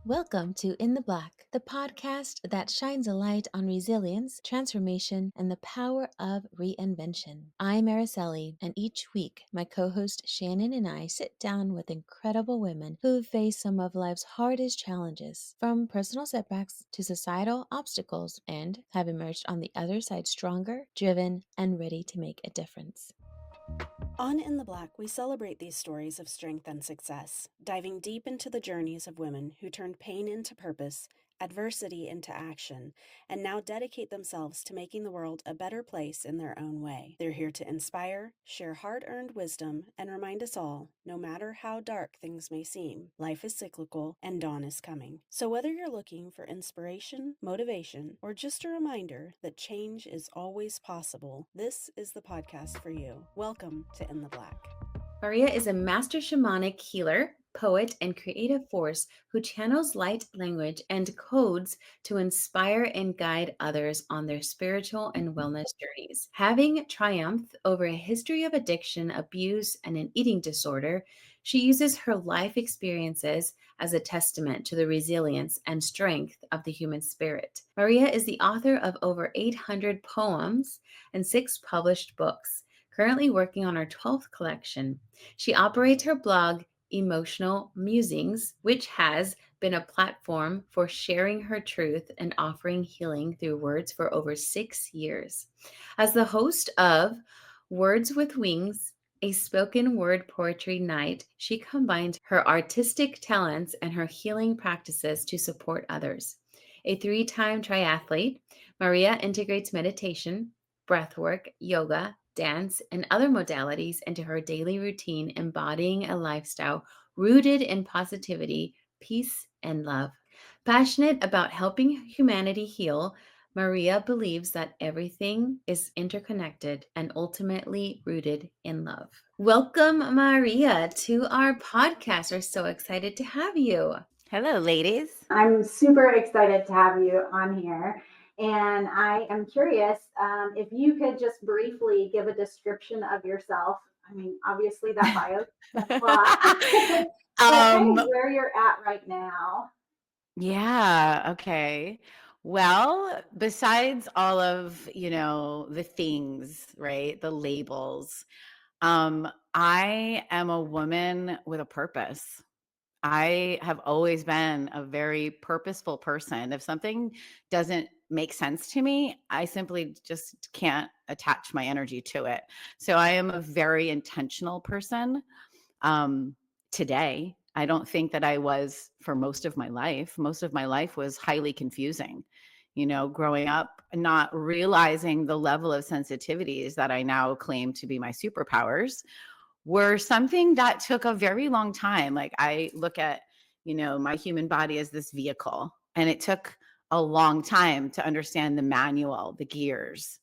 Welcome to In the Black, the podcast that shines a light on resilience, transformation, and the power of reinvention. I'm Araceli, and each week, my co-host Shannon and I sit down with incredible women who have faced some of life's hardest challenges, from personal setbacks to societal obstacles, and have emerged on the other side stronger, driven, and ready to make a difference. On In the Black, we celebrate these stories of strength and success, diving deep into the journeys of women who turned pain into purpose, adversity into action, and now dedicate themselves to making the world a better place in their own way. They're here to inspire, share hard-earned wisdom, and remind us all, no matter how dark things may seem, life is cyclical and dawn is coming. So whether you're looking for inspiration, motivation, or just a reminder that change is always possible, this is the podcast for you. Welcome to In the Black. Maria is a master shamanic healer, poet, and creative force who channels light language and codes to inspire and guide others on their spiritual and wellness journeys. Having triumphed over a history of addiction, abuse, and an eating disorder, she uses her life experiences as a testament to the resilience and strength of the human spirit. Maria is the author of over 800 poems and 6 published books, currently working on her 12th collection. She operates her blog, Emotional Musings, which has been a platform for sharing her truth and offering healing through words for over 6 years. As the host of Words with Wings, a spoken word poetry night, she combines her artistic talents and her healing practices to support others. A 3-time triathlete, Maria integrates meditation, breathwork, yoga, dance, and other modalities into her daily routine, embodying a lifestyle rooted in positivity, peace, and love. Passionate about helping humanity heal, Maria believes that everything is interconnected and ultimately rooted in love. Welcome, Maria, to our podcast. We're so excited to have you. Hello, ladies. I'm super excited to have you on here. And I am curious if you could just briefly give a description of yourself. I mean, obviously that bio, that's a lot, but kind of where you're at right now. Yeah, okay. Well, besides all of, the things, right? The labels, I am a woman with a purpose. I have always been a very purposeful person. If something doesn't make sense to me, I simply just can't attach my energy to it. So I am a very intentional person. Today, I don't think that I was for most of my life. Most of my life was highly confusing. Growing up, not realizing the level of sensitivities that I now claim to be my superpowers were something that took a very long time. Like I look at, my human body as this vehicle, and it took a long time to understand the manual, the gears,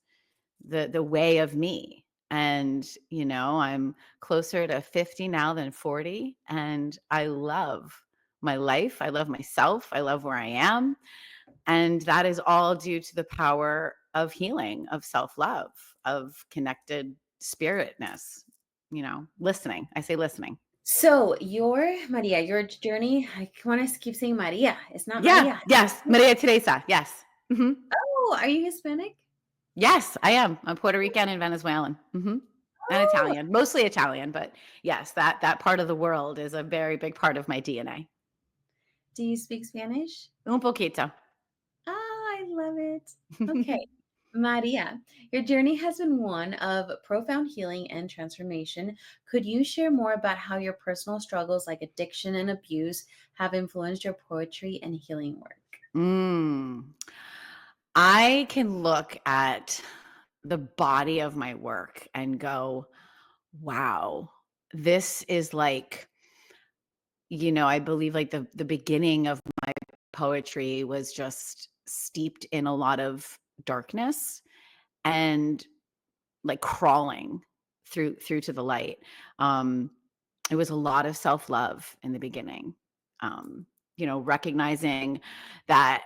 the way of me. And, I'm closer to 50 now than 40. And I love my life. I love myself. I love where I am. And that is all due to the power of healing, of self-love, of connected spiritness, listening. I say listening. So Maria, your journey, I want to keep saying Maria. It's not Maria. Yes. Maria Teresa. Yes. Mm-hmm. Oh, are you Hispanic? Yes, I am. I'm Puerto Rican and Venezuelan. Mm-hmm. And Italian, mostly Italian, but yes, that part of the world is a very big part of my DNA. Do you speak Spanish? Un poquito. I love it. Okay. Maria, your journey has been one of profound healing and transformation. Could you share more about how your personal struggles like addiction and abuse have influenced your poetry and healing work? I can look at the body of my work and go, wow, this is like, I believe like the beginning of my poetry was just steeped in a lot of darkness and like crawling through to the light. It was a lot of self-love in the beginning. Recognizing that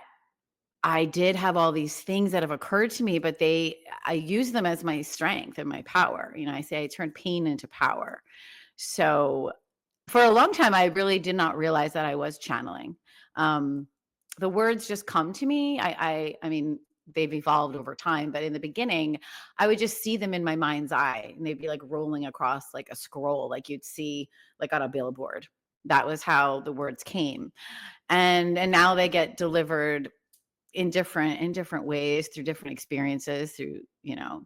I did have all these things that have occurred to me, but I use them as my strength and my power. I say I turn pain into power. So for a long time, I really did not realize that I was channeling. Um, the words just come to me. I mean, they've evolved over time, but in the beginning, I would just see them in my mind's eye, and they'd be like rolling across like a scroll, like you'd see like on a billboard. That was how the words came, and now they get delivered in different ways through different experiences, through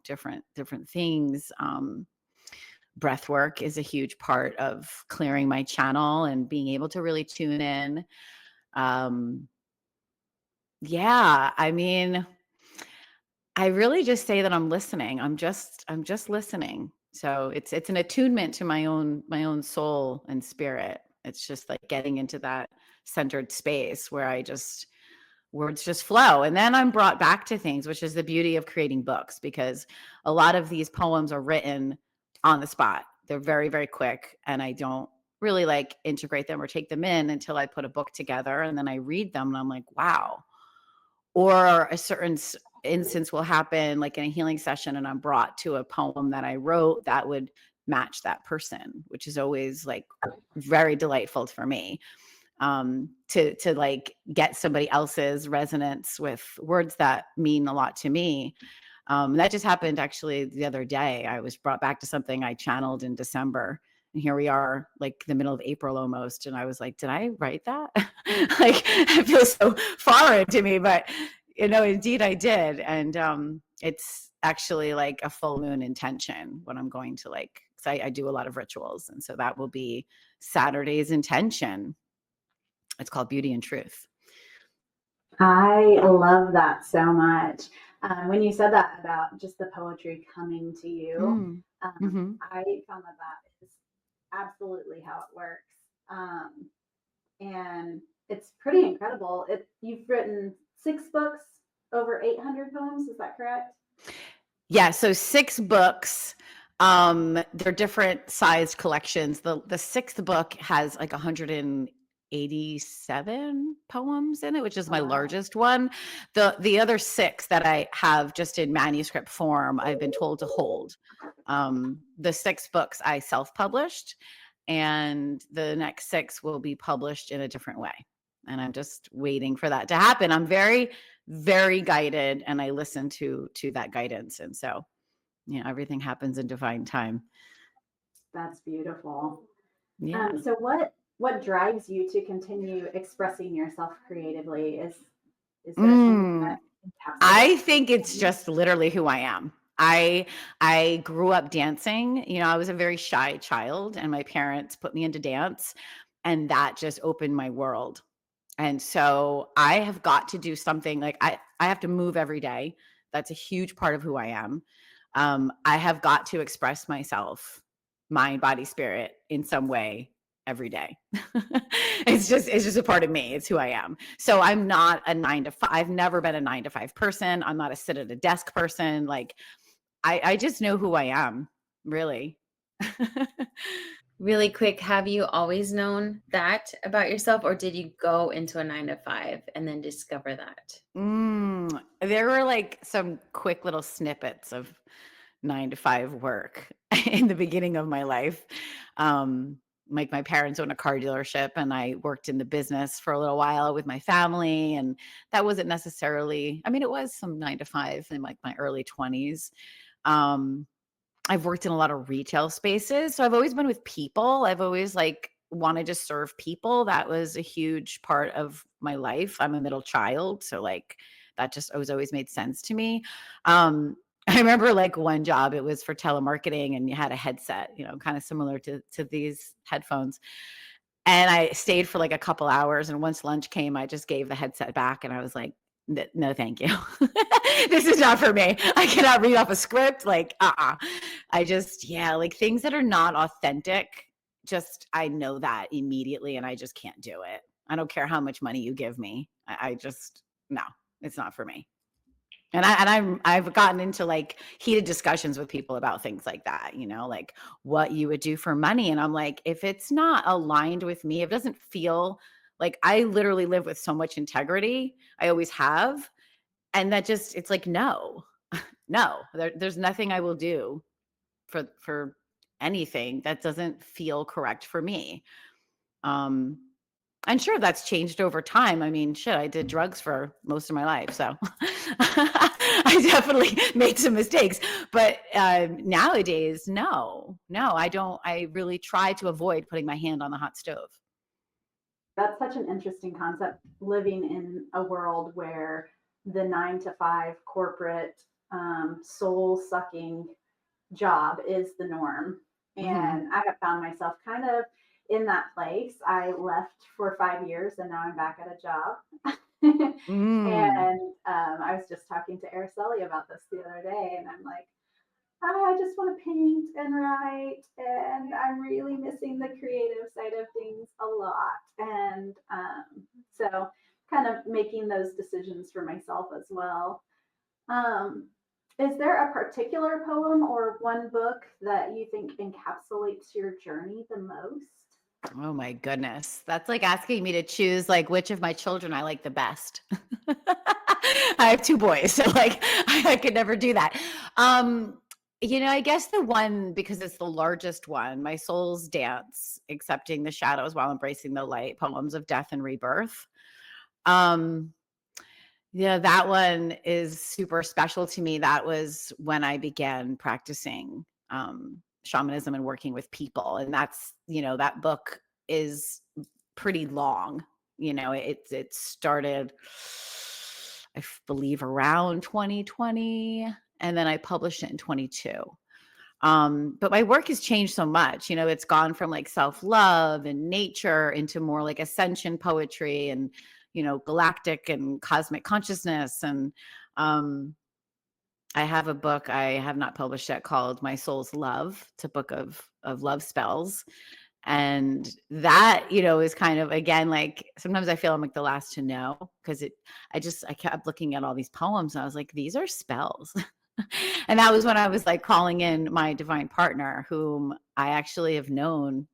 different things. Breath work is a huge part of clearing my channel and being able to really tune in. um yeah, I mean, I really just say that I'm listening. I'm just listening. So it's an attunement to my own soul and spirit. It's just like getting into that centered space where words just flow. And then I'm brought back to things, which is the beauty of creating books, because a lot of these poems are written on the spot. They're very, very quick. And I don't really like integrate them or take them in until I put a book together. And then I read them and I'm like, wow. Or a certain instance will happen like in a healing session, and I'm brought to a poem that I wrote that would match that person, which is always like very delightful for me, to like get somebody else's resonance with words that mean a lot to me. That just happened actually the other day. I was brought back to something I channeled in December. And here we are, like the middle of April almost. And I was like, did I write that? Like, it feels so foreign to me, but indeed I did. And it's actually like a full moon intention when I'm going to like, 'cause I do a lot of rituals. And so that will be Saturday's intention. It's called Beauty and Truth. I love that so much. When you said that about just the poetry coming to you, Mm. Hmm. I found that that is absolutely how it works. And it's pretty incredible. You've written 6 books, over 800 poems. Is that correct? Yeah, so 6 books. They're different sized collections. The sixth book has like 187 poems in it, which is Oh, my wow. largest one. The other 6 that I have just in manuscript form, I've been told to hold. The 6 books I self-published, and the next 6 will be published in a different way. And I'm just waiting for that to happen. I'm very, very guided, and I listen to that guidance. And so, everything happens in divine time. That's beautiful. Yeah. So what drives you to continue expressing yourself creatively? Is there something Mm, that encapsulates I think it's you? just literally who I am. I grew up dancing. I was a very shy child, and my parents put me into dance, and that just opened my world. And so I have got to do something, like I have to move every day. That's a huge part of who I am. I have got to express myself, mind, body, spirit in some way every day. It's just a part of me. It's who I am. So I'm not a 9 to 5. I've never been a 9 to 5 person. I'm not a sit at a desk person. Like, I just know who I am, really. Really quick, have you always known that about yourself, or did you go into a 9 to 5 and then discover that? There were like some quick little snippets of 9 to 5 work in the beginning of my life. Um, like my parents own a car dealership, and I worked in the business for a little while with my family. And that wasn't necessarily, I mean, it was some 9 to 5 in like my early 20s. Um, I've worked in a lot of retail spaces, so I've always been with people. I've always like wanted to serve people. That was a huge part of my life. I'm a middle child, so like that just was always made sense to me. Um, I remember like one job, it was for telemarketing, and you had a headset, kind of similar to these headphones. And I stayed for like a couple hours, and once lunch came, I just gave the headset back, and I was like, No, thank you. This is not for me. I cannot read off a script. Like, I just, yeah, like things that are not authentic, just, I know that immediately, and I just can't do it. I don't care how much money you give me. I just, no, it's not for me. I've gotten into like heated discussions with people about things like that, like what you would do for money. And I'm like, if it's not aligned with me, if it doesn't feel like, I literally live with so much integrity. I always have. And that just, it's like, no, no, there's nothing I will do for anything that doesn't feel correct for me. Um, and sure, that's changed over time. I mean, shit, I did drugs for most of my life, so I definitely made some mistakes. But nowadays, no, I don't. I really try to avoid putting my hand on the hot stove. That's such an interesting concept, living in a world where the 9 to 5 corporate soul sucking job is the norm. Hmm. And I have found myself kind of in that place. I left for 5 years and now I'm back at a job. Mm. And I was just talking to Araceli about this the other day, and I'm like, "Oh, I just want to paint and write, and I'm really missing the creative side of things a lot." And so, kind of making those decisions for myself as well. Um, is there a particular poem or one book that you think encapsulates your journey the most? Oh my goodness. That's like asking me to choose like which of my children I like the best. I have two boys, so like I could never do that. Um, I guess the one, because it's the largest one, My Soul's Dance, Accepting the Shadows While Embracing the Light, Poems of Death and Rebirth. Um, yeah, that one is super special to me. That was when I began practicing shamanism and working with people. And that's, that book is pretty long. It started, believe, around 2020, and then I published it in 22. But my work has changed so much. It's gone from like self-love and nature into more like ascension poetry and, galactic and cosmic consciousness. And I have a book I have not published yet called My Soul's Love. It's a book of love spells. And that, is kind of, again, like sometimes I feel I'm like the last to know, because I kept looking at all these poems and I was like, these are spells. And that was when I was like calling in my divine partner, whom I actually have known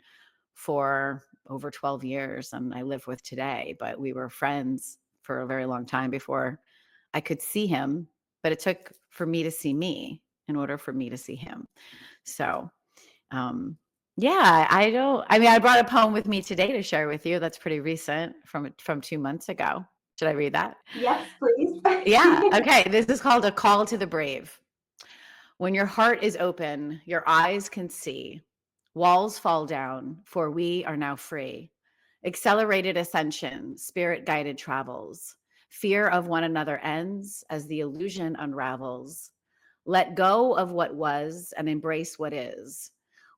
for over 12 years and I live with today, but we were friends for a very long time before I could see him. But it took for me to see me in order for me to see him. So, yeah, I brought a poem with me today to share with you. That's pretty recent, from 2 months ago. Should I read that? Yes, please. Yeah. Okay. This is called A Call to the Brave. When your heart is open, your eyes can see. Walls fall down, for we are now free. Accelerated ascension, spirit guided travels. Fear of one another ends as the illusion unravels. Let go of what was and embrace what is.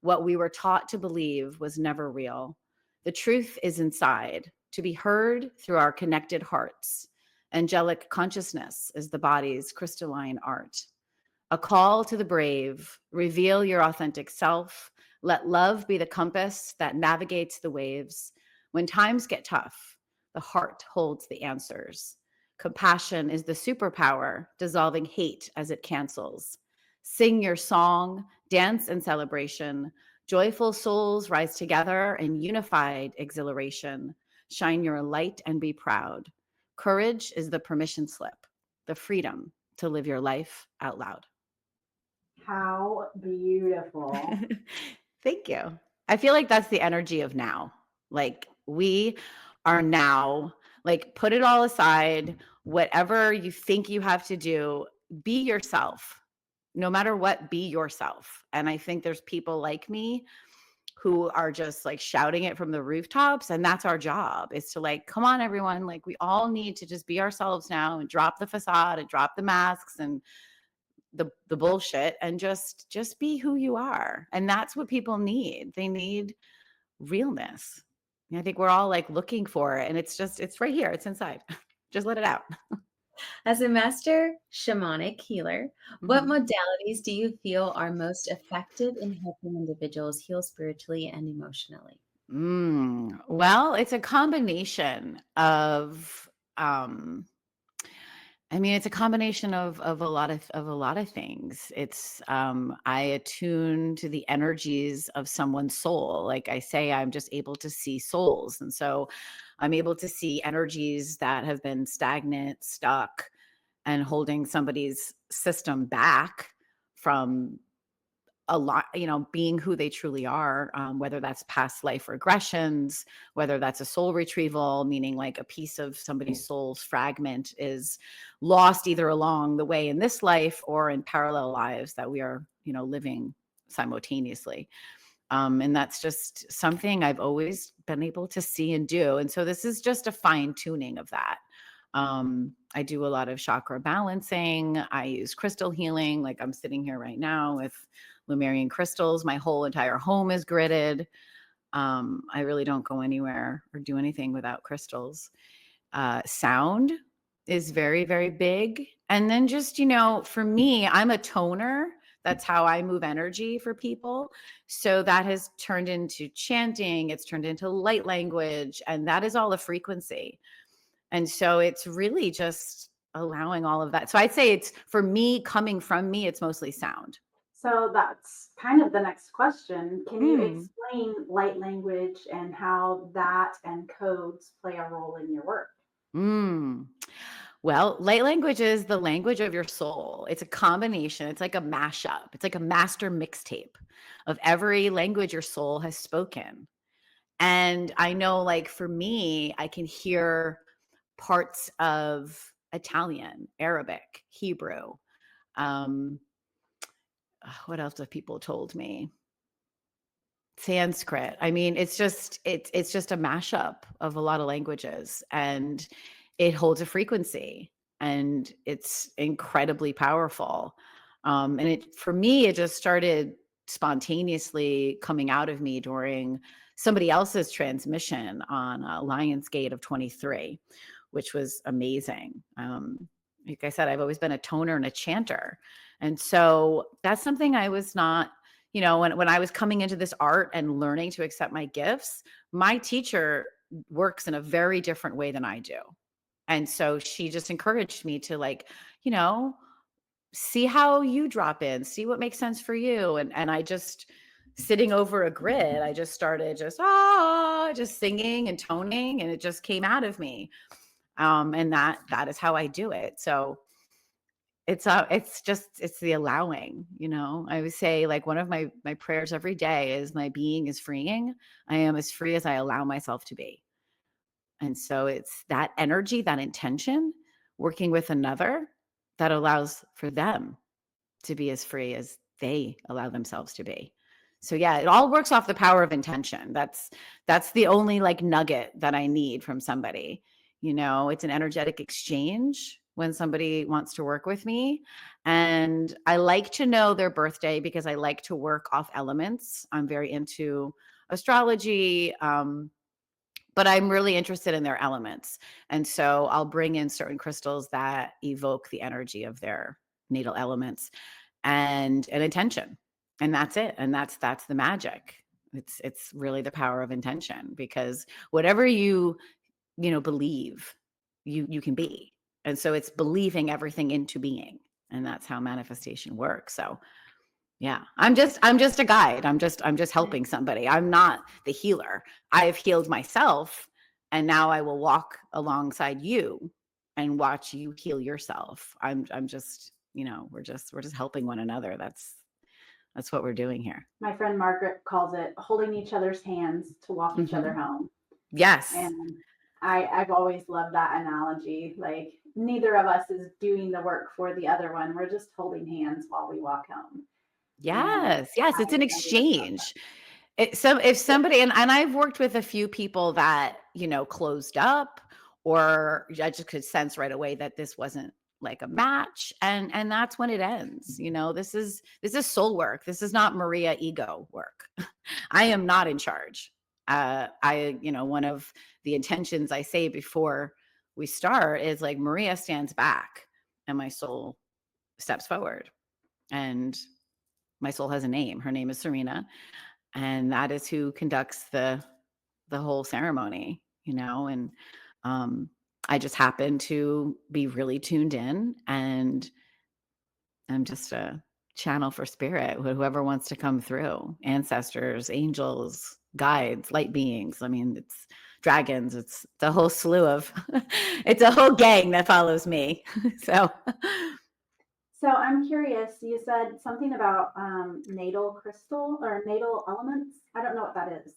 What we were taught to believe was never real. The truth is inside, to be heard through our connected hearts. Angelic consciousness is the body's crystalline art. A call to the brave. Reveal your authentic self. Let love be the compass that navigates the waves. When times get tough, the heart holds the answers. Compassion is the superpower, dissolving hate as it cancels. Sing your song, dance in celebration. Joyful souls rise together in unified exhilaration. Shine your light and be proud. Courage is the permission slip, the freedom to live your life out loud. How beautiful. Thank you. I feel like that's the energy of now. Like we are now, like put it all aside, whatever you think you have to do, be yourself. No matter what, be yourself. And I think there's people like me who are just like shouting it from the rooftops, and that's our job, is to like, come on everyone, like we all need to just be ourselves now and drop the facade and drop the masks and the bullshit, and just be who you are. And that's what people need. They need realness. And I think we're all like looking for it, and it's right here. It's inside. Just let it out. As a master shamanic healer, what Mhm. modalities do you feel are most effective in helping individuals heal spiritually and emotionally? Well, it's a combination of it's a combination of a lot of things. It's I attune to the energies of someone's soul. Like I say, I'm just able to see souls, and so I'm able to see energies that have been stagnant, stuck, and holding somebody's system back from a lot, being who they truly are, whether that's past life regressions, whether that's a soul retrieval, meaning like a piece of somebody's soul's fragment is lost either along the way in this life or in parallel lives that we are, living simultaneously. And that's just something I've always been able to see and do. And so this is just a fine tuning of that. I do a lot of chakra balancing. I use crystal healing. Like I'm sitting here right now with Lumerian crystals. My whole entire home is gridded. I really don't go anywhere or do anything without crystals. Sound is very, very big. And then just, for me, I'm a toner. That's how I move energy for people. So that has turned into chanting. It's turned into light language. And that is all a frequency. And so it's really just allowing all of that. So I'd say it's, for me, coming from me, it's mostly sound. So that's kind of the next question. Can you Mm. explain light language and how that and codes play a role in your work? Mm. Well, light language is the language of your soul. It's a combination. It's like a mashup. It's like a master mixtape of every language your soul has spoken. And I know, like, for me, I can hear parts of Italian, Arabic, Hebrew. Um, what else have people told me? Sanskrit. I mean, it's just a mashup of a lot of languages, and it holds a frequency, and it's incredibly powerful. And it, for me, it just started spontaneously coming out of me during somebody else's transmission on Lion's Gate of 23, which was amazing. Like I said, I've always been a toner and a chanter. And so that's something I was not, when I was coming into this art and learning to accept my gifts, my teacher works in a very different way than I do. And so she just encouraged me to, like, you know, see how you drop in, see what makes sense for you. And I just, sitting over a grid, I just started just singing and toning, and it just came out of me. And that is how I do it. So it's the allowing, I would say, like, one of my prayers every day is, my being is freeing. I am as free as I allow myself to be. And so it's that energy, that intention, working with another, that allows for them to be as free as they allow themselves to be. So yeah, it all works off the power of intention. That's the only, like, nugget that I need from somebody. It's an energetic exchange when somebody wants to work with me. And I like to know their birthday because I like to work off elements. I'm very into astrology. But I'm really interested in their elements. And so I'll bring in certain crystals that evoke the energy of their natal elements and an intention. And that's it. And that's the magic. It's really the power of intention, because whatever you believe, you can be. And so it's believing everything into being. And that's how manifestation works. So yeah, I'm just a guide. I'm just helping somebody. I'm not the healer. I've healed myself, and now I will walk alongside you and watch you heal yourself. I'm just, we're just helping one another. That's what we're doing here. My friend Margaret calls it holding each other's hands to walk each other Mhm. home. Yes. And I've always loved that analogy. Like, neither of us is doing the work for the other one. We're just holding hands while we walk home. And Yes. Yes, it's an I really love that. exchange. If somebody, and I've worked with a few people that, closed up, or I just could sense right away that this wasn't like a match, and that's when it ends. This is soul work. This is not Maria ego work. I am not in charge. One of the intentions I say before we start is, like, Maria stands back and my soul steps forward. And my soul has a name. Her name is Serena, and that is who conducts the whole ceremony. And um I just happen to be really tuned in, and I'm just a channel for spirit, whoever wants to come through, ancestors, angels, guides, light beings. I mean, it's dragons. It's the whole slew of, it's a whole gang that follows me. So, So I'm curious, you said something about natal crystal or natal elements. I don't know what that is.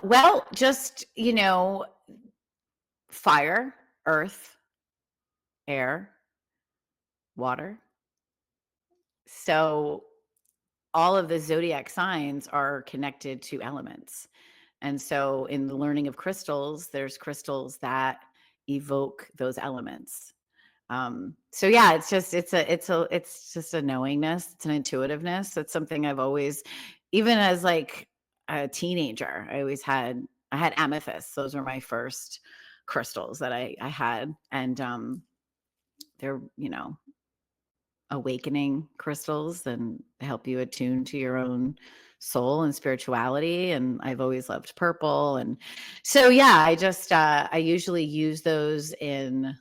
well, just, fire, earth, air, water. So all of the zodiac signs are connected to elements. And so in the learning of crystals, there's crystals that evoke those elements. So yeah, it's just a knowingness, it's an intuitiveness. It's something I've always, even as like a teenager, I had amethysts. Those were my first crystals that I had. And they're, awakening crystals and help you attune to your own soul and spirituality. And I've always loved purple. And so yeah, I usually use those in,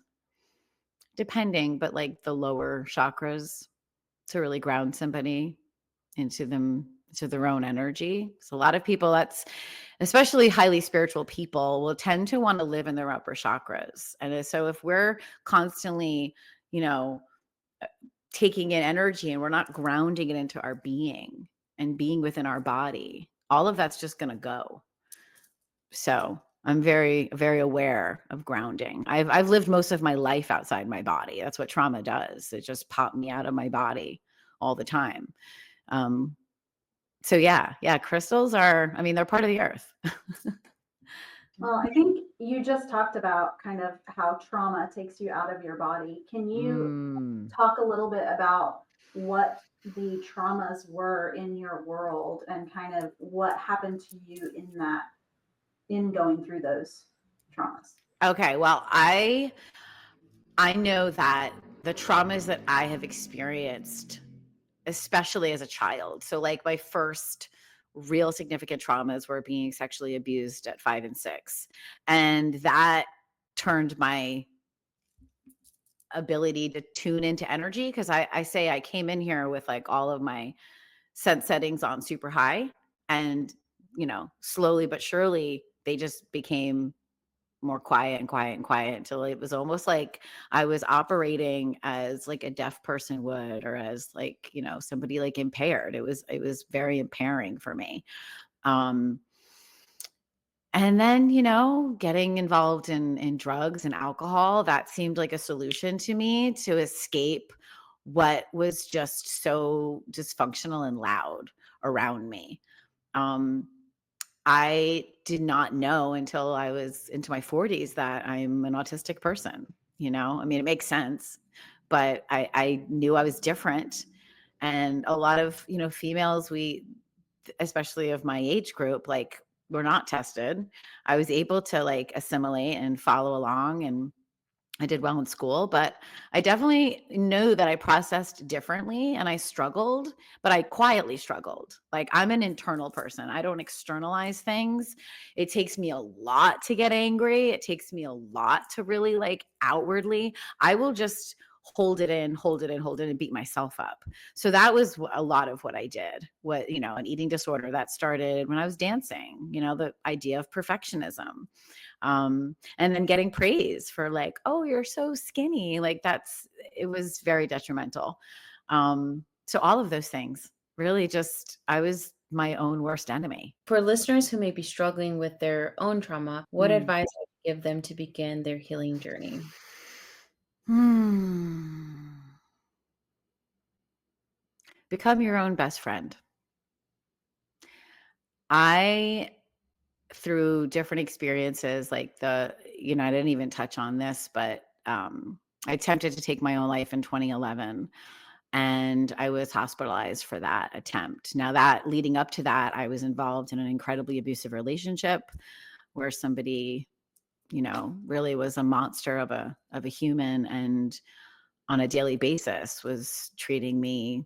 depending, but like the lower chakras, to really ground somebody into them, to their own energy. So a lot of people, that's especially highly spiritual people, will tend to want to live in their upper chakras. And so if we're constantly, you know, taking in energy and we're not grounding it into our being and being within our body, all of that's just going to go. So I'm very, very aware of grounding. I've lived most of my life outside my body. That's what trauma does. It just popped me out of my body all the time. Um, so yeah, crystals are, I mean, they're part of the earth. Well, I think you just talked about kind of how trauma takes you out of your body. Can you Mm. talk a little bit about what the traumas were in your world and kind of what happened to you in going through those traumas? Okay, well, I know that the traumas that I have experienced, especially as a child. So like my first real significant traumas were being sexually abused at 5 and 6. And that turned my ability to tune into energy, because I say I came in here with like all of my sense settings on super high, and slowly but surely they just became more quiet and quiet and quiet until it was almost like I was operating as like a deaf person would, or as like, somebody like impaired. It was very impairing for me. Um, and then, getting involved in drugs and alcohol, that seemed like a solution to me to escape what was just so dysfunctional and loud around me. Um, I did not know until I was into my 40s that I'm an autistic person. I mean, it makes sense, but I knew I was different. And a lot of, females, especially of my age group, like, were not tested. I was able to like assimilate and follow along, and I did well in school, but I definitely knew that I processed differently and I struggled, but I quietly struggled. Like, I'm an internal person. I don't externalize things. It takes me a lot to get angry. It takes me a lot to really like outwardly. I will just hold it in, hold it in, hold it and beat myself up. So that was a lot of what I did. An eating disorder that started when I was dancing, the idea of perfectionism, and then getting praise for like, oh, you're so skinny, like it was very detrimental. So all of those things, really, just I was my own worst enemy. For listeners who may be struggling with their own trauma, what advice would you give them to begin their healing journey? Become your own best friend. Through different experiences, like I didn't even touch on this, but I attempted to take my own life in 2011, and I was hospitalized for that attempt. Now, that leading up to that, I was involved in an incredibly abusive relationship where somebody, really was a monster of a human, and on a daily basis was treating me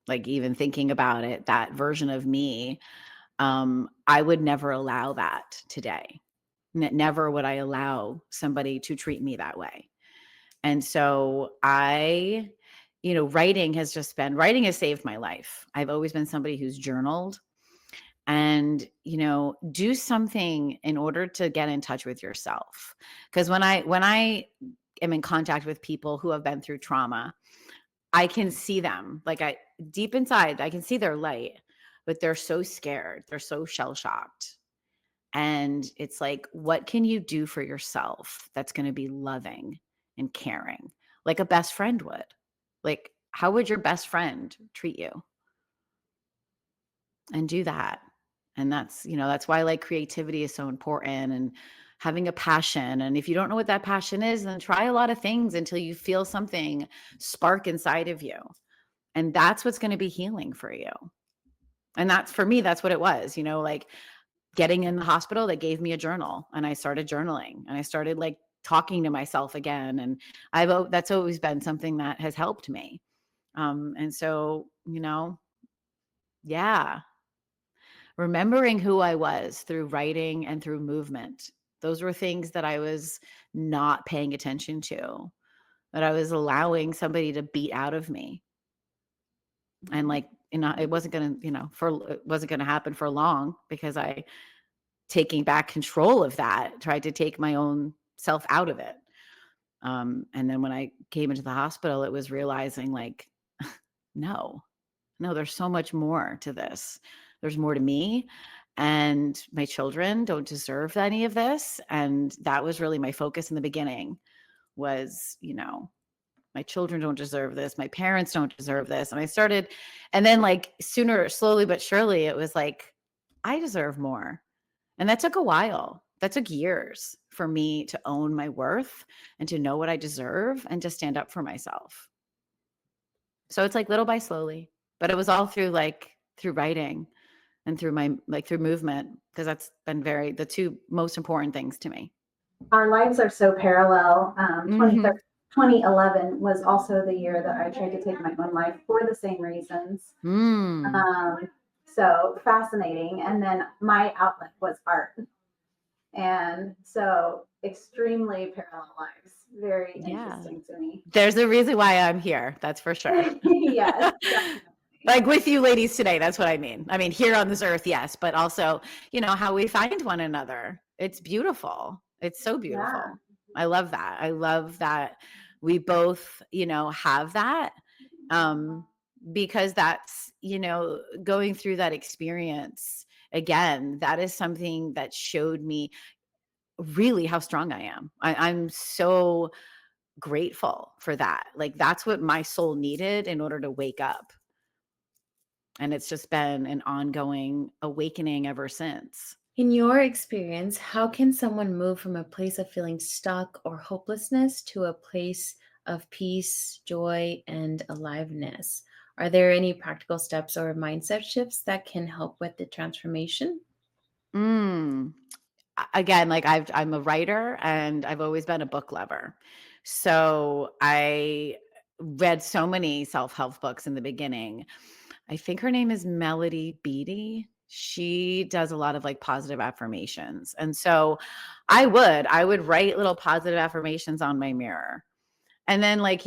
like, even thinking about it, that version of me, I would never allow that today. Never would I allow somebody to treat me that way. And so writing has saved my life. I've always been somebody who's journaled, and, do something in order to get in touch with yourself. Because when I am in contact with people who have been through trauma, I can see them. Like, deep inside, I can see their light, but they're so scared. They're so shell shocked. And it's like, what can you do for yourself that's going to be loving and caring, like a best friend would? Like, how would your best friend treat you? And do that. And that's why, like, creativity is so important, and having a passion. And if you don't know what that passion is, then try a lot of things until you feel something spark inside of you. And that's what's going to be healing for you. And that's, for me, that's what it was, like getting in the hospital, they gave me a journal, and I started journaling, and I started like talking to myself again. And that's always been something that has helped me. And so, yeah, remembering who I was through writing and through movement. Those were things that I was not paying attention to, that I was allowing somebody to beat out of me. And like, it wasn't going to, it wasn't going to happen for long, because I, taking back control of that, tried to take my own self out of it. And then when I came into the hospital, it was realizing, like, no, there's so much more to this. There's more to me, and my children don't deserve any of this. And that was really my focus in the beginning, was, my children don't deserve this. My parents don't deserve this. And then, like, slowly but surely, it was like, I deserve more. And that took a while. That took years for me to own my worth and to know what I deserve and to stand up for myself. So it's like little by slowly, but it was all through writing and through movement, because that's been the two most important things to me. Our lives are so parallel. Mhm. 2011 was also the year that I tried to take my own life for the same reasons. Mm. So fascinating. And then my outlet was art. And so extremely parallel lives. Very Yeah. interesting to me. There's a reason why I'm here. That's for sure. Yes, definitely. Like with you ladies today, that's what I mean. I mean, here on this earth, yes, but also, how we find one another. It's beautiful. It's so Yeah. beautiful. I love that. I love that we both, have that. Because that's, going through that experience again, that is something that showed me really how strong I am. I'm so grateful for that. Like, that's what my soul needed in order to wake up. And it's just been an ongoing awakening ever since. In your experience, how can someone move from a place of feeling stuck or hopelessness to a place of peace, joy, and aliveness? Are there any practical steps or mindset shifts that can help with the transformation? Mm. Again, like, I'm a writer, and I've always been a book lover. So I read so many self-help books in the beginning. I think her name is Melody Beattie. She does a lot of like positive affirmations. And so I would write little positive affirmations on my mirror. And then, like,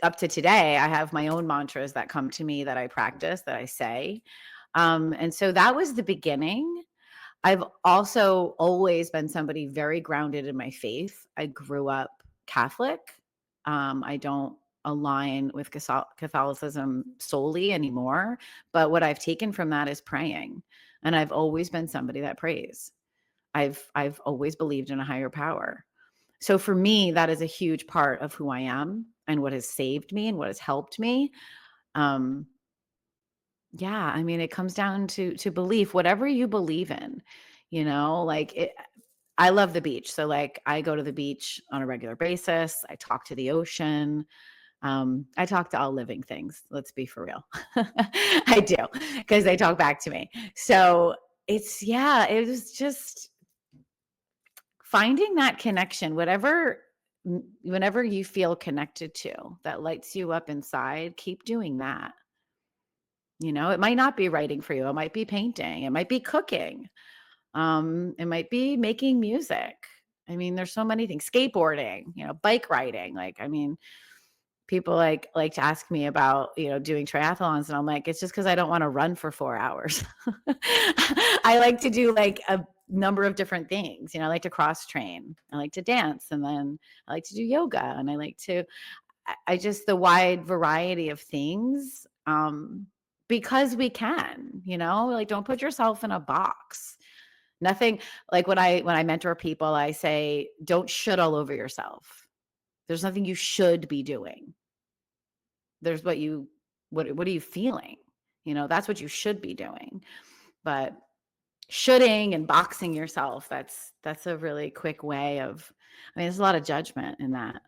up to today, I have my own mantras that come to me, that I practice, that I say. And so that was the beginning. I've also always been somebody very grounded in my faith. I grew up Catholic. I don't align with Catholicism solely anymore, but what I've taken from that is praying. And I've always been somebody that prays. I've always believed in a higher power. So for me, that is a huge part of who I am and what has saved me and what has helped me. Um, yeah, I mean, it comes down to belief, whatever you believe in, like I love the beach. So, like, I go to the beach on a regular basis. I talk to the ocean. I talk to all living things. Let's be for real. I do, because they talk back to me. So it was just finding that connection, whenever you feel connected to, that lights you up inside, keep doing that. It might not be writing for you. It might be painting. It might be cooking. It might be making music. I mean, there's so many things. Skateboarding, bike riding. Like, I mean, People like to ask me about, doing triathlons, and I'm like, it's just because I don't want to run for 4 hours. I like to do like a number of different things. I like to cross train. I like to dance, and then I like to do yoga, and I like to I just the wide variety of things, because we can, like, don't put yourself in a box. Nothing like when I mentor people, I say, don't shit all over yourself. There's nothing you should be doing. There's what are you feeling? That's what you should be doing. But shoulding and boxing yourself, that's a really quick way of, there's a lot of judgment in that.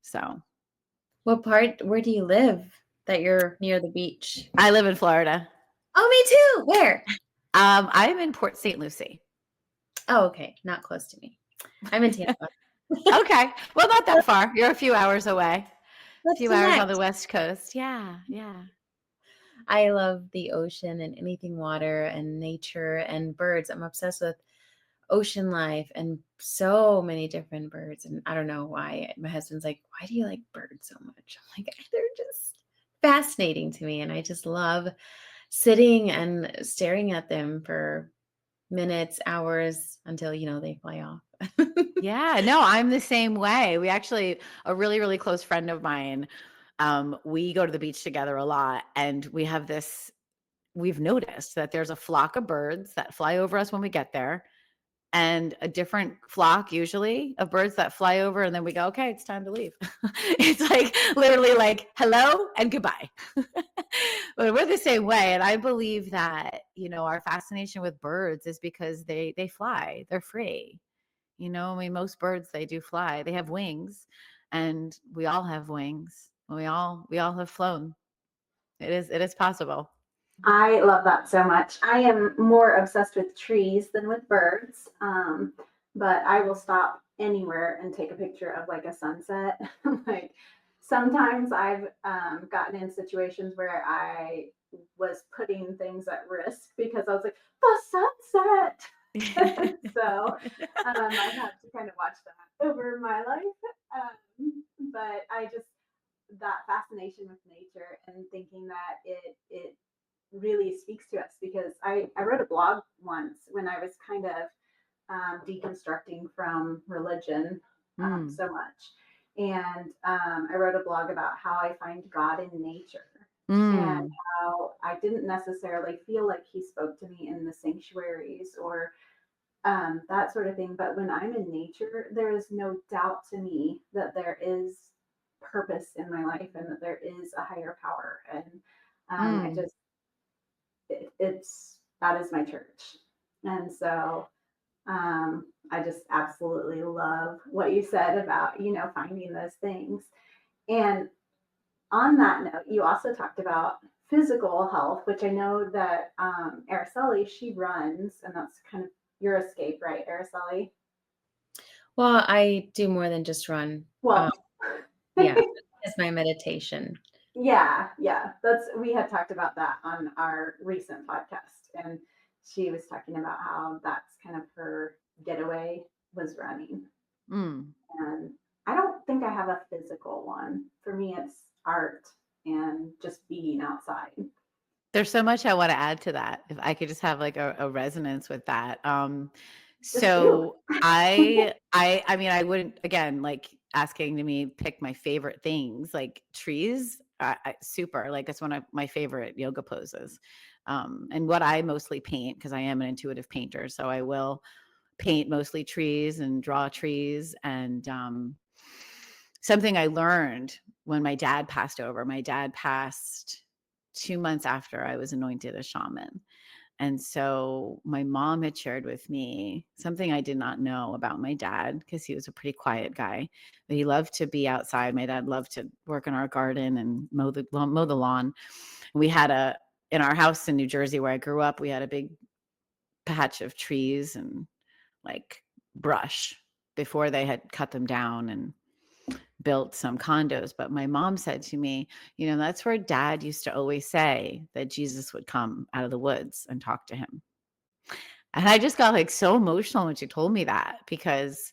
So Where do you live that you're near the beach? I live in Florida. Oh, me too. Where? I'm in Port St. Lucie. Oh, okay. Not close to me. I'm in Tampa. Okay. Well, not that far. You're a few hours away. A Let's few hours on connect. the West Coast. Yeah. Yeah. I love the ocean and anything water and nature and birds. I'm obsessed with ocean life and so many different birds. And I don't know why. My husband's like, why do you like birds so much? I'm like, they're just fascinating to me. And I just love sitting and staring at them for minutes, hours until, they fly off. Yeah. No, I'm the same way. We actually, a really, really close friend of mine, we go to the beach together a lot, and we've noticed that there's a flock of birds that fly over us when we get there, and a different flock usually of birds that fly over, and then we go, okay, it's time to leave. It's like literally like hello and goodbye. But we're the same way. And I believe that, our fascination with birds is because they fly, they're free. Most birds, they do fly, they have wings, and we all have wings. We all have flown. It is possible. I love that so much. I am more obsessed with trees than with birds, but I will stop anywhere and take a picture of like a sunset. Like sometimes I've gotten in situations where I was putting things at risk because I was like, the sunset. So I've had to kind of watch that over my life. But I just, that fascination with nature and thinking that it really speaks to us because I wrote a blog once when I was kind of deconstructing from religion Mm, so much. And I wrote a blog about how I find God in nature and mm, how I didn't necessarily feel like he spoke to me in the sanctuaries or that sort of thing. But when I'm in nature, there is no doubt to me that there is purpose in my life and that there is a higher power. And I mm. just, it's that is my church. And so I just absolutely love what you said about, finding those things. And on that note, you also talked about physical health, which I know that Araceli, she runs, and that's kind of your escape, right, Araceli? Well, I do more than just run. Well, Yeah, it's my meditation. yeah. That's we had talked about that on our recent podcast, and she was talking about how that's kind of her getaway was running. Mm. And I don't think I have a physical one. For me, it's art and just being outside. There's so much I want to add to that. If I could just have like a resonance with that. Just do So it. I mean, I wouldn't, again, like asking to me pick my favorite things, like trees, super, like it's one of my favorite yoga poses. And what I mostly paint, because I am an intuitive painter, so I will paint mostly trees and draw trees. And something I learned when my dad passed 2 months after I was anointed a shaman. And so my mom had shared with me something I did not know about my dad, because he was a pretty quiet guy, but he loved to be outside. My dad loved to work in our garden and mow the lawn. We had in our house in New Jersey where I grew up, we had a big patch of trees and like brush before they had cut them down and built some condos. But my mom said to me, that's where dad used to always say that Jesus would come out of the woods and talk to him. And I just got like so emotional when she told me that, because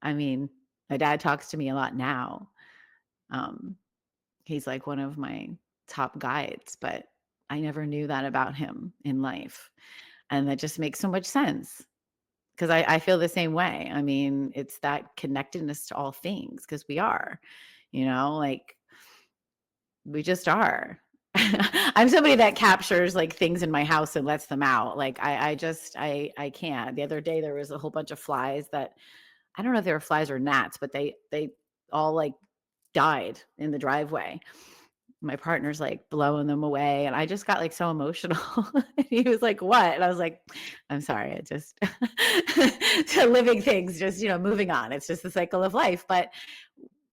I mean, my dad talks to me a lot now. Um, He's like one of my top guides, but I never knew that about him in life. And that just makes so much sense because I feel the same way. I mean, it's that connectedness to all things because we are, like we just are. I'm somebody that captures like things in my house and lets them out. Like I can't. The other day there was a whole bunch of flies that I don't know if they were flies or gnats, but they all like died in the driveway. My partner's like blowing them away and I just got like so emotional. He was like, "What?" And I was like, "I'm sorry. It just so living things just, moving on. It's just the cycle of life." But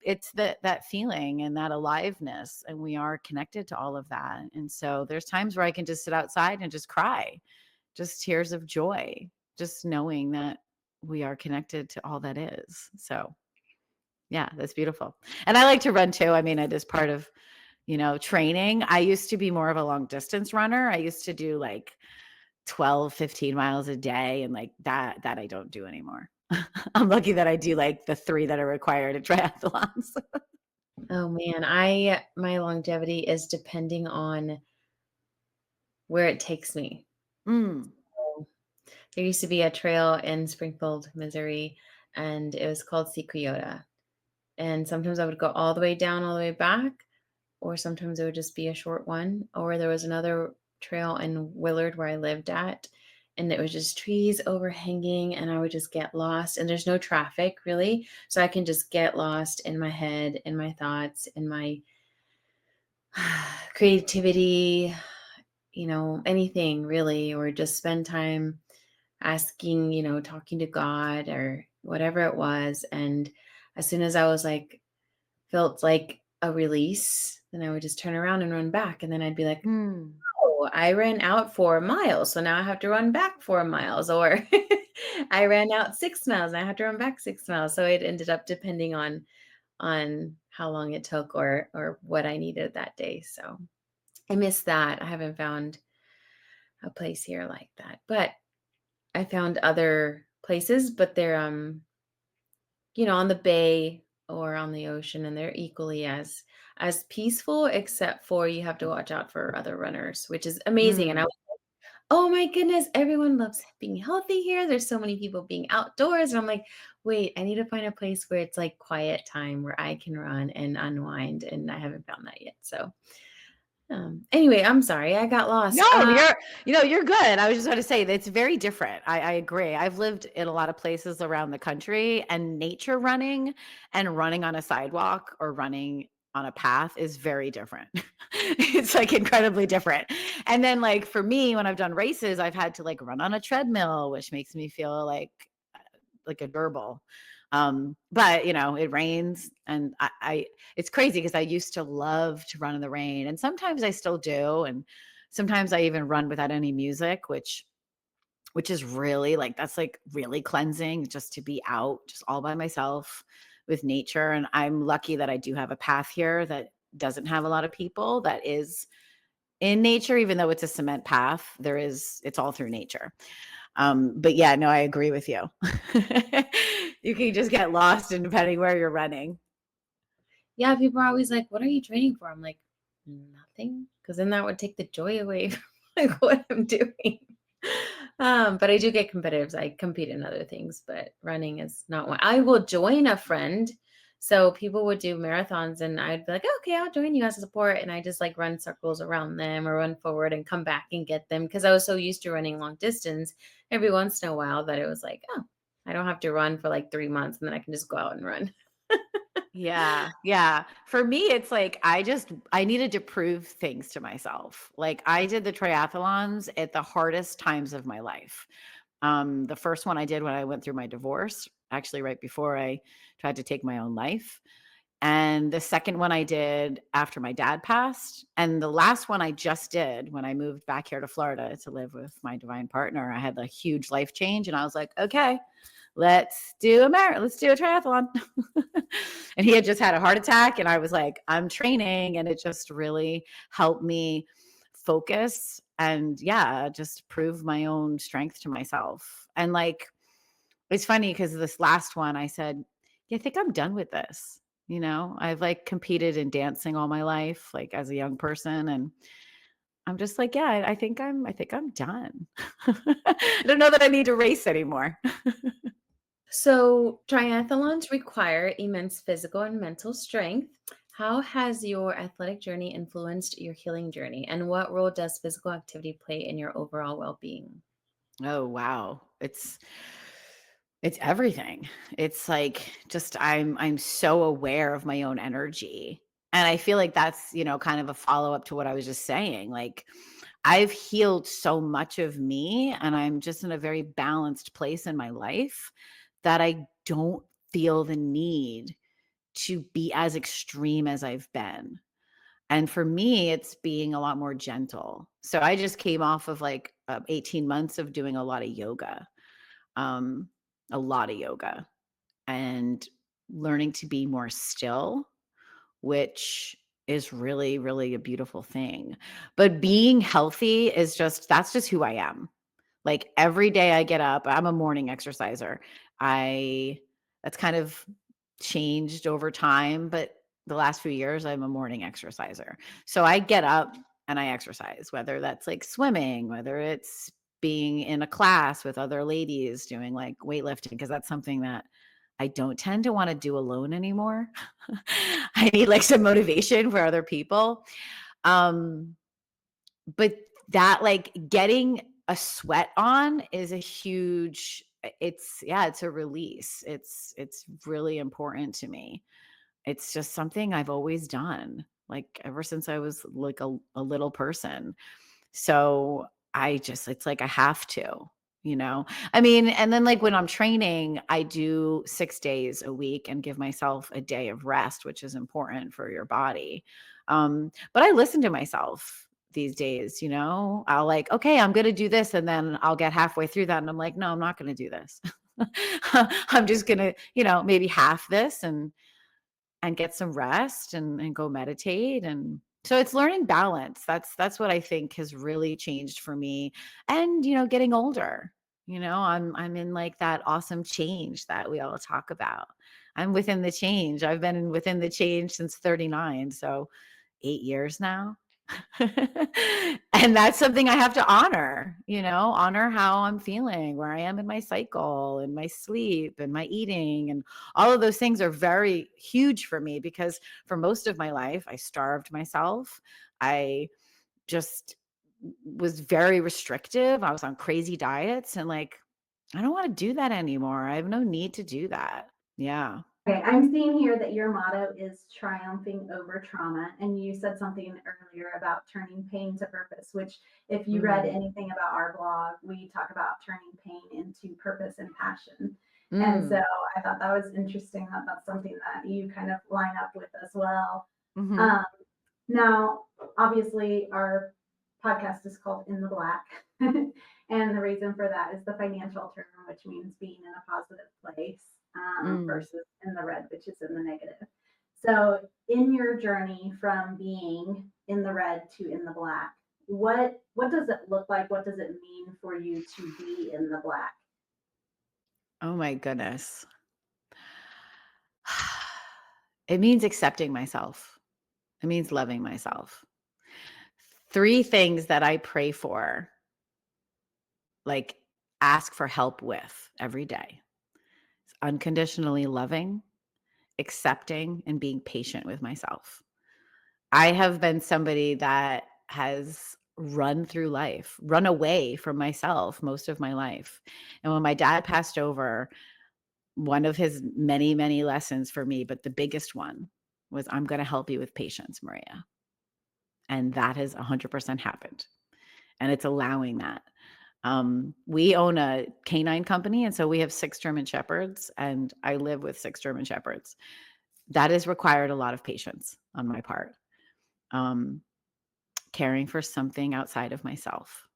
it's that feeling and that aliveness, and we are connected to all of that. And so there's times where I can just sit outside and just cry, just tears of joy, just knowing that we are connected to all that is. So yeah, that's beautiful. And I like to run too. I mean, it is part of, training. I used to be more of a long distance runner. I used to do like 12, 15 miles a day, and like that I don't do anymore. I'm lucky that I do like the 3 that are required at triathlons. Oh man, my longevity is depending on where it takes me. Mm. So, there used to be a trail in Springfield, Missouri, and it was called Sequoia. And sometimes I would go all the way down, all the way back, or sometimes it would just be a short one. Or there was another trail in Willard where I lived at, and it was just trees overhanging, and I would just get lost. And there's no traffic really, so I can just get lost in my head, in my thoughts, in my creativity, anything really, or just spend time asking, talking to God or whatever it was. And as soon as I was like, felt like a release, then I would just turn around and run back. And then I'd be like, Mm. oh, I ran out 4 miles. So now I have to run back 4 miles. Or I ran out 6 miles and I have to run back 6 miles. So it ended up depending on how long it took or what I needed that day. So I miss that. I haven't found a place here like that. But I found other places, but they're on the bay or on the ocean, and they're equally as peaceful, except for you have to watch out for other runners, which is amazing. And I Mm. was, oh my goodness, everyone loves being healthy here. There's so many people being outdoors. And I'm like, wait, I need to find a place where it's like quiet time where I can run and unwind. And I haven't found that yet. So anyway, I'm sorry, I got No, lost. you're good. I was just going to say that it's very different. I agree. I've lived in a lot of places around the country, and nature running and running on a sidewalk or running on a path is very different. It's like incredibly different. And then like for me, when I've done races, I've had to like run on a treadmill, which makes me feel like a gerbil. But it rains, and I it's crazy because I used to love to run in the rain, and sometimes I still do, and sometimes I even run without any music, which is really like that's like really cleansing just to be out just all by myself with nature. And I'm lucky that I do have a path here that doesn't have a lot of people, that is in nature, even though it's a cement path. It's all through nature. But yeah, no, I agree with you. You can just get lost in depending where you're running. Yeah, people are always like, "What are you training for?" I'm like, "Nothing," because then that would take the joy away from like what I'm doing. But I do get competitive. I compete in other things, but running is not one. I will join a friend. So people would do marathons, and I'd be like, "Okay, I'll join you as a support." And I just like run circles around them or run forward and come back and get them because I was so used to running long distance every once in a while that it was like, oh, I don't have to run for like 3 months, and then I can just go out and run. Yeah. Yeah. For me, it's like I needed to prove things to myself. Like I did the triathlons at the hardest times of my life. The first one I did when I went through my divorce, actually right before I tried to take my own life. And the second one I did after my dad passed. And the last one I just did when I moved back here to Florida to live with my divine partner. I had a huge life change, and I was like, okay, let's do let's do a triathlon. And he had just had a heart attack, and I was like, I'm training. And it just really helped me focus and just prove my own strength to myself. And like, it's funny because this last one I said, yeah, I think I'm done with this. I've like competed in dancing all my life, like as a young person. And I'm just like, yeah, I think I'm done. I don't know that I need to race anymore. So, triathlons require immense physical and mental strength. How has your athletic journey influenced your healing journey? And what role does physical activity play in your overall well being? Oh, wow. It's everything. It's like just I'm so aware of my own energy. And I feel like that's, kind of a follow-up to what I was just saying. Like I've healed so much of me and I'm just in a very balanced place in my life that I don't feel the need to be as extreme as I've been. And for me, it's being a lot more gentle. So I just came off of like 18 months of doing um, a lot of yoga and learning to be more still, which is really, really a beautiful thing. But being healthy that's just who I am. Like every day I get up, I'm a morning exerciser. That's kind of changed over time, but the last few years I'm a morning exerciser. So I get up and I exercise, whether that's like swimming, whether it's being in a class with other ladies doing like weightlifting, because that's something that I don't tend to want to do alone anymore. I need like some motivation for other people. Um, but that like getting a sweat on is a huge it's a release. It's really important to me. It's just something I've always done, like ever since I was like a little person. So it's like I have to. I mean, and then like when I'm training, I do 6 days a week and give myself a day of rest, which is important for your body. But I listen to myself these days. I'll like, okay, I'm going to do this. And then I'll get halfway through that. And I'm like, no, I'm not going to do this. I'm just going to, maybe half this and get some rest and go meditate. And so it's learning balance. That's what I think has really changed for me. And getting older. I'm in like that awesome change that we all talk about. I'm within the change. I've been within the change since 39, so 8 years now. And that's something I have to honor how I'm feeling, where I am in my cycle and my sleep and my eating. And all of those things are very huge for me because for most of my life, I starved myself. I just was very restrictive. I was on crazy diets and like, I don't want to do that anymore. I have no need to do that. Yeah. Okay, I'm seeing here that your motto is triumphing over trauma, and you said something earlier about turning pain to purpose, which if you read Mm. anything about our blog, we talk about turning pain into purpose and passion. And so Mm. I thought that was interesting that that's something that you kind of line up with as well. Hmm. Um, Now, obviously, our podcast is called In the Black. And the reason for that is the financial term, which means being in a positive place Mm. versus in the red, which is in the negative. So, in your journey from being in the red to in the black, what does it look like? What does it mean for you to be in the black? Oh my goodness. It means accepting myself. It means loving myself. 3 things that I pray for, like ask for help with every day. Unconditionally loving, accepting, and being patient with myself. I have been somebody that has run through life, run away from myself most of my life. And when my dad passed over, one of his many, many lessons for me, but the biggest one was, I'm going to help you with patience, Maria. And that has 100% happened. And it's allowing that. We own a canine company, and so we have 6 German Shepherds, and I live with 6 German Shepherds. That has required a lot of patience on my part. Um, Caring for something outside of myself.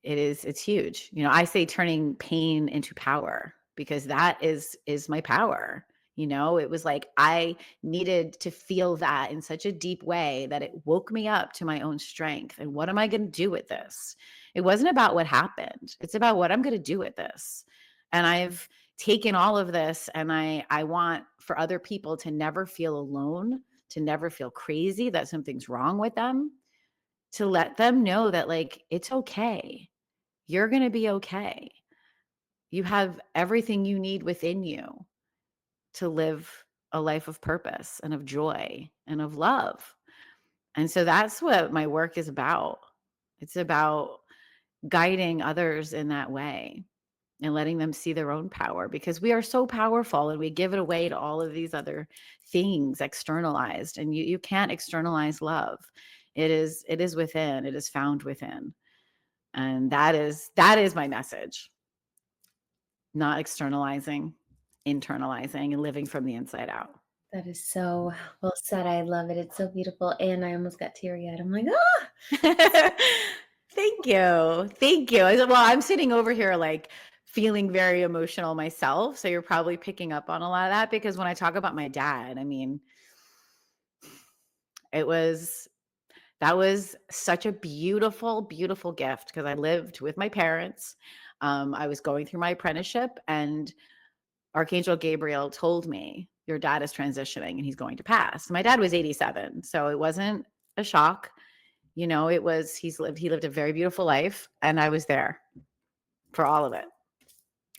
It's huge. I say turning pain into power because that is my power. It was like I needed to feel that in such a deep way that it woke me up to my own strength. And what am I going to do with this? It wasn't about what happened. It's about what I'm going to do with this. And I've taken all of this, and I want for other people to never feel alone, to never feel crazy that something's wrong with them, to let them know that like it's okay. You're going to be okay. You have everything you need within you to live a life of purpose and of joy and of love. And so that's what my work is about. It's about guiding others in that way and letting them see their own power, because we are so powerful and we give it away to all of these other things externalized, and you can't externalize love. It is within, it is found within. And that is my message. Not externalizing, internalizing, and living from the inside out. That is so well said. I love it. It's so beautiful. And I almost got teary-eyed. I'm like, Thank you. Thank you. Well, I'm sitting over here like feeling very emotional myself. So you're probably picking up on a lot of that, because when I talk about my dad, I mean, that was such a beautiful, beautiful gift, because I lived with my parents. I was going through my apprenticeship, and Archangel Gabriel told me, your dad is transitioning and he's going to pass. My dad was 87, so it wasn't a shock. He lived a very beautiful life, and I was there for all of it.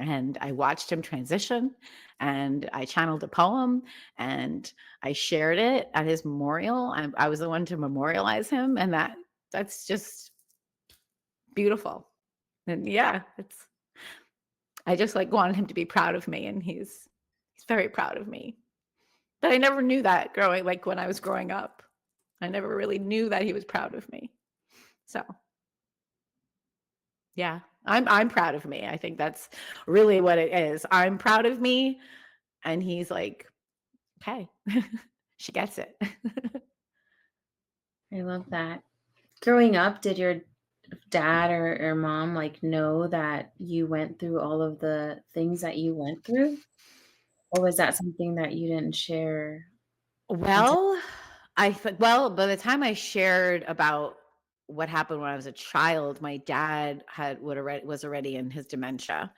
And I watched him transition, and I channeled a poem, and I shared it at his memorial. I was the one to memorialize him, and that's just beautiful. And yeah, I just like wanted him to be proud of me, and he's very proud of me. But I never knew that when I was growing up. I never really knew that he was proud of me. So yeah, I'm proud of me. I think that's really what it is. I'm proud of me, and he's like, okay, she gets it. I love that. Growing up, did your dad or mom like know that you went through all of the things that you went through? Or was that something that you didn't share until Well, well, by the time I shared about what happened when I was a child, my dad was already in his dementia.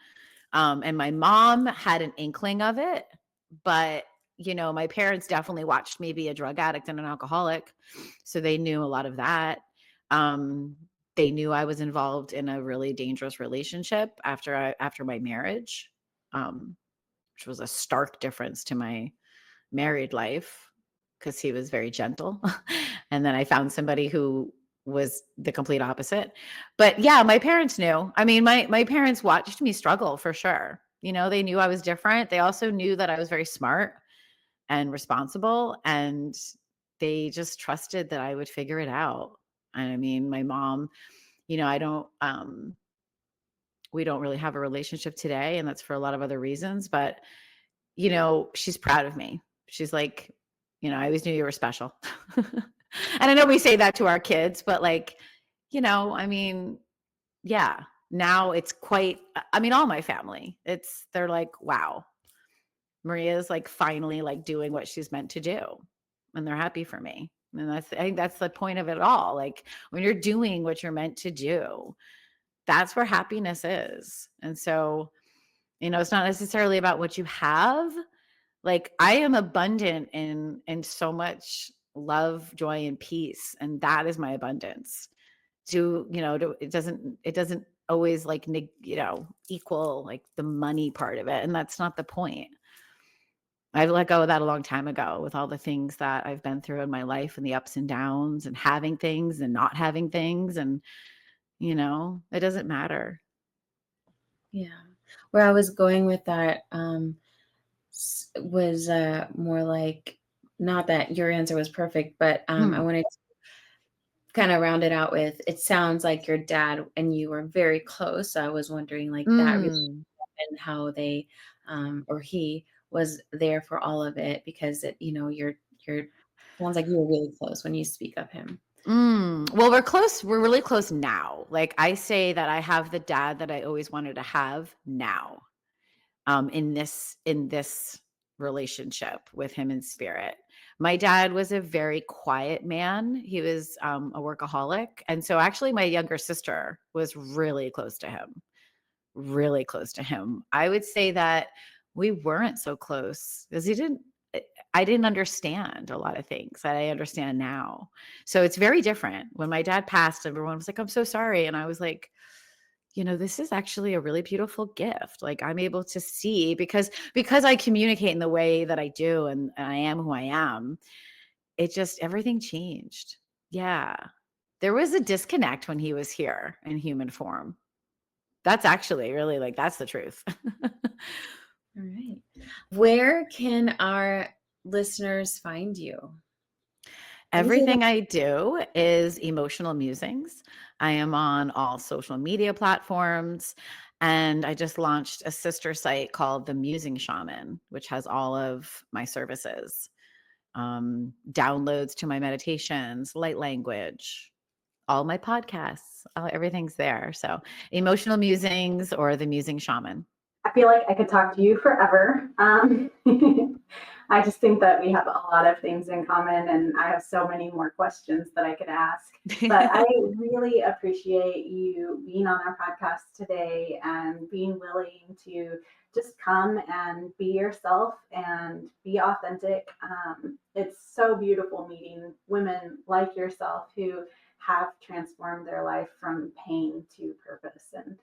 And my mom had an inkling of it, but my parents definitely watched me be a drug addict and an alcoholic. So they knew a lot of that. Um, they knew I was involved in a really dangerous relationship after my marriage, which was a stark difference to my married life, because he was very gentle. And then I found somebody who was the complete opposite. But yeah, my parents knew. I mean, my parents watched me struggle for sure. They knew I was different. They also knew that I was very smart and responsible, and they just trusted that I would figure it out. And I mean, my mom, I don't we don't really have a relationship today, and that's for a lot of other reasons, but she's proud of me. She's like, I always knew you were special. And I know we say that to our kids, but like, I mean, yeah, now it's quite, I mean, all my family, they're like, wow, Maria's like finally like doing what she's meant to do. And they're happy for me. And I think that's the point of it all. Like when you're doing what you're meant to do, that's where happiness is. And so, it's not necessarily about what you have. Like I am abundant in so much love, joy, and peace, and that is my abundance. It doesn't always like equal like the money part of it, and that's not the point. I let go of that a long time ago with all the things that I've been through in my life, and the ups and downs, and having things and not having things, and it doesn't matter. yeah. Where I was going with that was more like, not that your answer was perfect, but I wanted to kind of round it out with, it sounds like your dad and you were very close. So I was wondering like that relationship Mm. and how they or he was there for all of it, because you're sounds like you were really close when you speak of him. Well, we're close. We're really close now. Like I say that I have the dad that I always wanted to have now. In this relationship with him in spirit. My dad was a very quiet man. He was a workaholic, and so actually, my younger sister was really close to him. really close to him. I would say that we weren't so close because I didn't understand a lot of things that I understand now. So it's very different. When my dad passed, everyone was like, I'm so sorry. And I was like, this is actually a really beautiful gift. Like I'm able to see because I communicate in the way that I do and I am who I am, it just everything changed. Yeah. There was a disconnect when he was here in human form. That's actually really like that's the truth. All right. Where can our listeners find you? Everything I do is emotional musings. I am on all social media platforms. And I just launched a sister site called the Musing Shaman, which has all of my services, downloads to my meditations, light language, all my podcasts, everything's there. So emotional musings or the Musing Shaman. I feel like I could talk to you forever. I just think that we have a lot of things in common, and I have so many more questions that I could ask. But I really appreciate you being on our podcast today and being willing to just come and be yourself and be authentic. It's so beautiful meeting women like yourself who have transformed their life from pain to purpose. And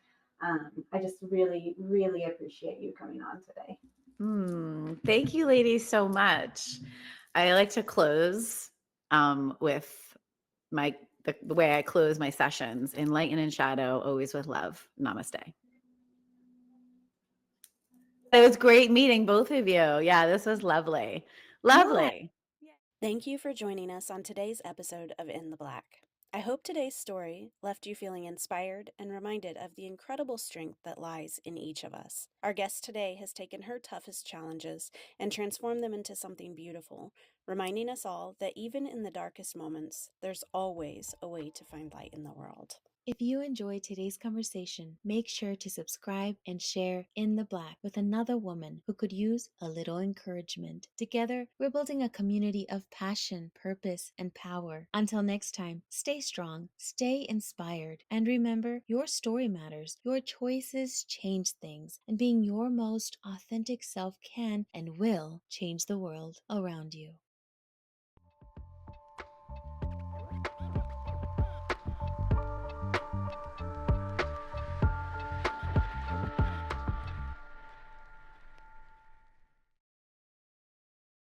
I just really, really appreciate you coming on today. Thank you, ladies, so much. I like to close with the way I close my sessions: in light and in shadow, always with love. Namaste. It was great meeting both of you. Yeah, this was lovely. Lovely. Thank you for joining us on today's episode of In the Black. I hope today's story left you feeling inspired and reminded of the incredible strength that lies in each of us. Our guest today has taken her toughest challenges and transformed them into something beautiful, reminding us all that even in the darkest moments, there's always a way to find light in the world. If you enjoyed today's conversation, make sure to subscribe and share In the Black with another woman who could use a little encouragement. Together, we're building a community of passion, purpose, and power. Until next time, stay strong, stay inspired, and remember, your story matters. Your choices change things, and being your most authentic self can and will change the world around you.